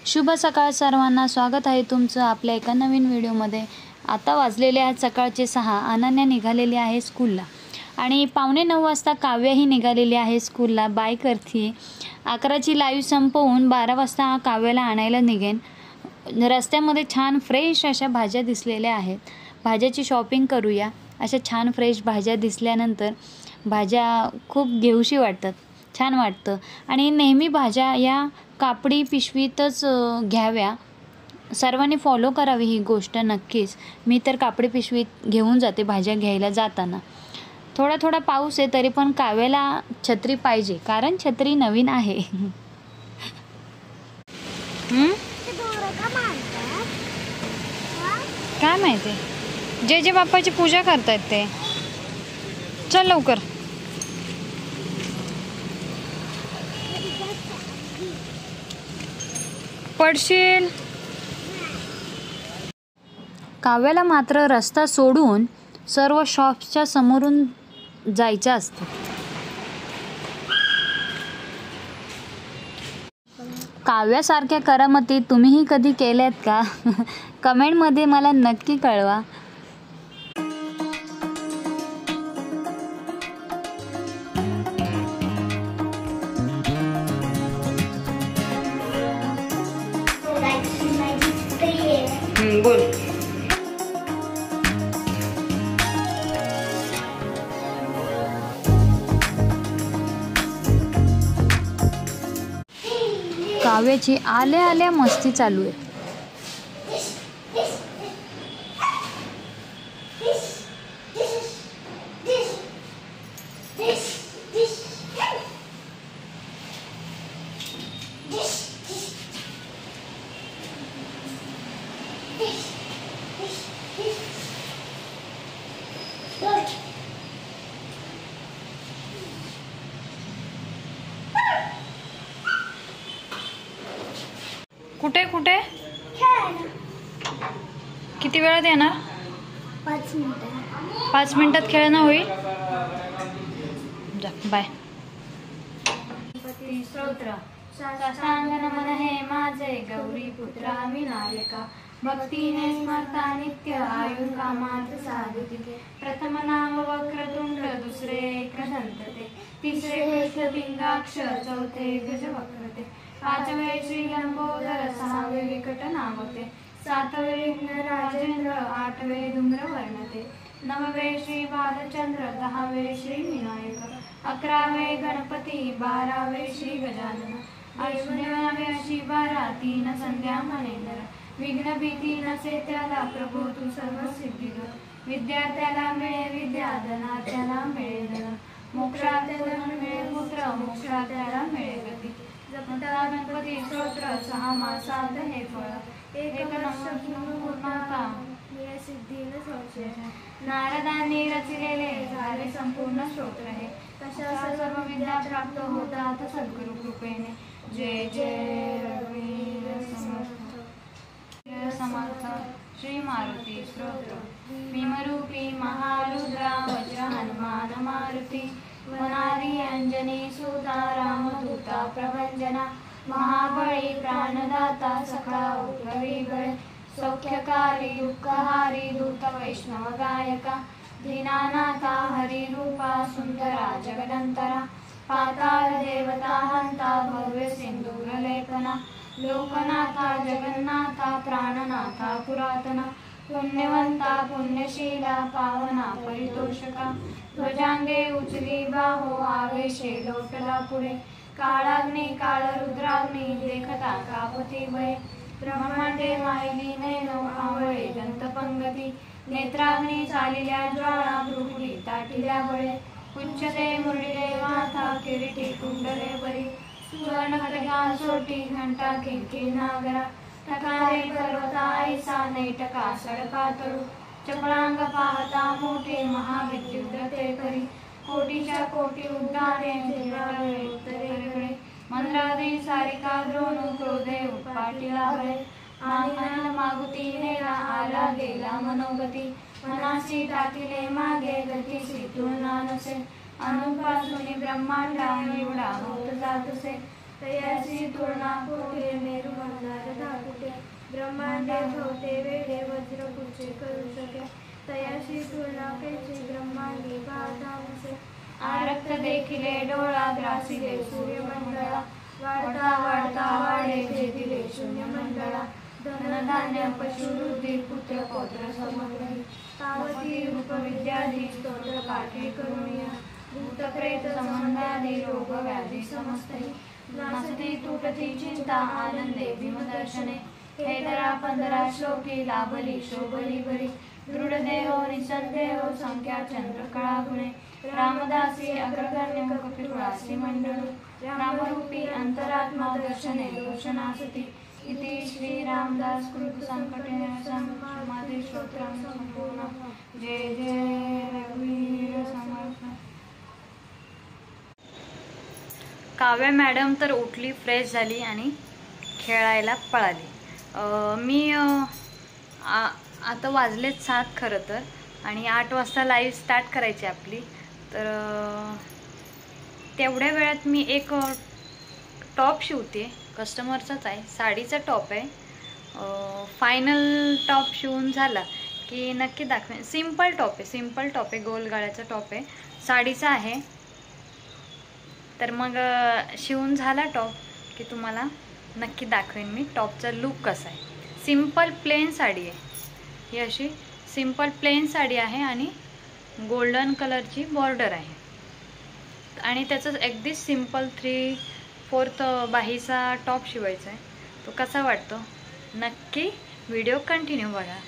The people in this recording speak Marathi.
शुभ सकाळ सर्वांना, स्वागत आहे तुमचं आपल्या एका नवीन व्हिडिओमध्ये। आता वाजलेले आहेत सकाळचे 6। अनन्या निघालेली आहे स्कूलला आणि 8:45 वाजता काव्याही निघालेली आहे स्कूलला। बाय करते 11ची लाईव्ह संपवून 12 वाजता काव्याला आणायला निघेन। रस्त्यामध्ये छान फ्रेश अशा भाज्या दिसलेल्या आहेत, भाज्याची शॉपिंग करूया। अशा छान फ्रेश भाज्या दिसल्यानंतर भाज्या खूप घेऊशी वाटतात, छान वाटतं आणि नेहमी भाज्या या कापडी पिशवीतच घ्याव्या। सर्वांनी फॉलो करावी ही गोष्ट नक्कीच। मी तर कापडी पिशवीत घेऊन जाते भाज्या घ्यायला जाताना। थोडा थोडा पाऊस आहे तरी पण काव्याला छत्री पाहिजे, कारण छत्री नवीन आहे। काय माहिती, जे बाप्पाची पूजा करतायत ते। चल लवकर। पडशील। काव्याला मात्र रस्ता सोडून सर्व शॉप्सच्या समोरून जायचं असतं। काव्यासारख्या करामती तुम्हीही कधी केल्यात का? कमेंटमध्ये मला नक्की कळवा। बोल। काव्याची आल्या आल्या मस्ती चालू आहे। कुठे कुठे किती वेळात येणार? 5 मिनिटात। 5 मिनिटात खेळणं होईल। जा बाय। गणपती स्तोत्र। साष्टांग नमन हे माझे गौरी पुत्रा विनायका, भक्तीने स्मरता नित्य आयुर्कामात साधिके। प्रथम नाम वक्रतुंड, दुसरे एकदंत ते, तिसरे कृष्णपिंगाक्ष, चौथे गजवक्रते, पाचवे श्री लंबोदर, सहावे विकट नामते, सातवे विघ्न राजेंद्र, आठवे धूम्रवर्णते, नववे श्री बालचंद्र, 10वे श्री विनायक, 11वे गणपती, 12वे श्री गजानन, 19वे अशी 12, 3 संध्या मनेंद्र, विघ्न भीती नसे त्याला प्रभू तू सर्व सिद्धिद, विद्यार्थ्याला मिळे विद्या, धनार्थ्याला मिळे धन, मोक्षार्थ्याला मिळे पुत्र, मोक्षार्थ्याला मिळे गती। जपता गणपती स्तोत्र 6 मासात हे फळ, एक पूर्णता सिद्धीन संशय। नारदांनी रचिलेले झाले संपूर्ण स्तोत्र हे, तशा सर्व विद्या प्राप्त होतात सद्गुरु कृपेने। जय जय रघुवीर समर्थ श्री मारुती स्तोत्र। भीमरूपी महारुद्रा वज्र हनुमान मारुती, वनारी अंजनी सुता रामदूता प्रभंजना, महाबळी प्राणदाता सखा उठवी गळे, सौख्यकारी दुःखहारी दूत वैष्णव गायका, दीनानाथा हरिरूपा सुंदरा जगदंतरा, पाताल देवता हंता भव्य सिंदूर लेपना, लोकनाथा जगन्नाथा प्राणनाथा पुरातना, पुण्यवंता पुण्यशीला पावना परितोषका, ध्वजांगे उचली बाहो आवेशे लोटला पुढे, काळाग्नी काळ रुद्राग्नी देखता कापती भये, ब्रह्मांडे वाहिली नैनो आवळे दंतपंगती, नेत्राग्नी चालिल्या ज्वाळा भ्रुकुटी ताटिल्या बळे, उच्चते मुरडीले माथा किरीटी कुंडले बरी, सुवर्ण खड्गा सोटी घंटा किंकी नागरा, ठकारे पर्वता ऐसा नैटका सडका तरू, चपळांग पाहता मोठे महाविद्युत ते करी, कोटीच्या कोटी उद्गारे उत्तरेकडे, मंद्रादी सारिका द्रोणू क्रोधे उत्पाटीला बळे, आनंद मागुती नेला आला गेला मनोगती, मनासी टाकिले मागे गतीसी तुलना नसे, अनुपासून ब्रह्मांडा एवढा होत जातसे, तयाची तुलना कोठे मेरू मंदार ब्रह्मांडे ठेवते वेडे वज्र पुढचे करू शके तयाशी तुला कैचे ब्रह्मांडी पाहता नसे आरक्त देखिले डोळा ग्रासिले सूर्यमंडळा वाढता वाढता वाढे जेथिले शून्यमंडळा धनधान्य पशुवृद्धी पुत्र पौत्र समग्री तावती रूपविद्यादी स्तोत्र पाठी करुणीय भूतप्रेत संबंधादी रोग व्याधी समस्तही नासती तुटती चिंता आनंदे भीमदर्शने हे दरा 15 श्लोकी लाभली शोभली बरी दृढ देहो निसंदेहो संख्या चंद्रकळा गुणे रामदासी अग्रगण्य कपिकुळासी मंडळू रामरूपी अंतरात्मा दर्शने दोषनासती इति श्री रामदास कृत संकटे समाधि स्तोत्रम संपूर्ण जय जय रघुवीर समर्थ। काव्या मॅडम तर उठली, फ्रेश झाली आणि खेळायला पळाली। मी आता वाजलेत 7 खरं तर, आणि 8 वाजता लाईव्ह स्टार्ट करायची आपली। तर तेवढ्या वेळात मी एक टॉप शिवते, कस्टमरचाच आहे, साडीचा टॉप आहे। फायनल टॉप शिवून झाला की नक्की दाखवेन। सिंपल टॉप आहे, गोल गळ्याचा टॉप आहे, साडीचा आहे। तर मग शिवून झाला टॉप की तुम्हाला नक्की दाखवेन मी टॉपचा लुक कसा आहे। सिंपल प्लेन साडी आहे ही, अशी सिंपल प्लेन साडी आहे आणि गोल्डन कलरची बॉर्डर आहे आणि त्याचं अगदी सिंपल 3/4 बाहीचा टॉप शिवायचा आहे। तो कसा वाटतो नक्की व्हिडिओ कंटिन्यू बघा।